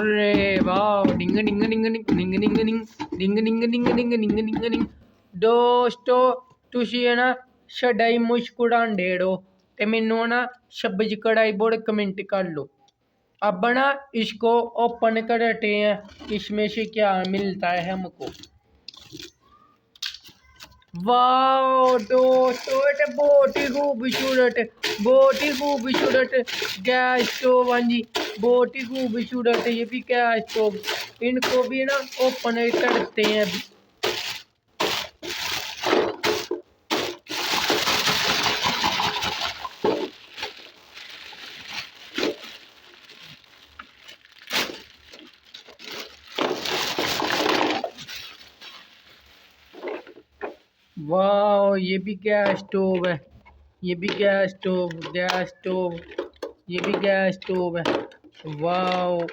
अरे वाह, डिंग डिंग डिंग डिंग डिंग डिंग डिंग डिंग डिंग डिंग डिंग डिंग डिंग डिंग। दोस्तों तुसी है ना छड़ाई मुस्कुरान डेड़ो ते मैनू है ना सब्ज कढ़ाई बोर्ड कमेंट कर लो। अब ना इसको ओपन करते हैं, इसमें से क्या मिलता है हमको। वाह दोस्तों ये बहुत ही खूबसूरत, बहुत ही खूबसूरत गैस स्टोव। हाँ जी, बहुत ही खूबसूरत है ये भी गैस स्टोव। इनको भी ना ओपन करते हैं अभी। वाह ये भी गैस स्टोव है, ये भी गैस स्टोव, गैस स्टोव, ये भी गैस स्टोव है। वाह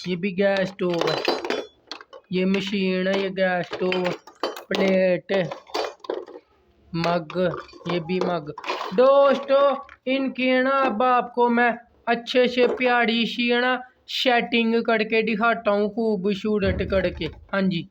ये भी गैस स्टोव है, ये मशीन है, ये गैस स्टोव, प्लेट, मग, ये भी मग। दोस्तों इनकी है ना अब आपको मैं अच्छे से प्यारी सी है ना सेटिंग करके दिखाता हूँ, खूबसूरत करके। हाँ जी,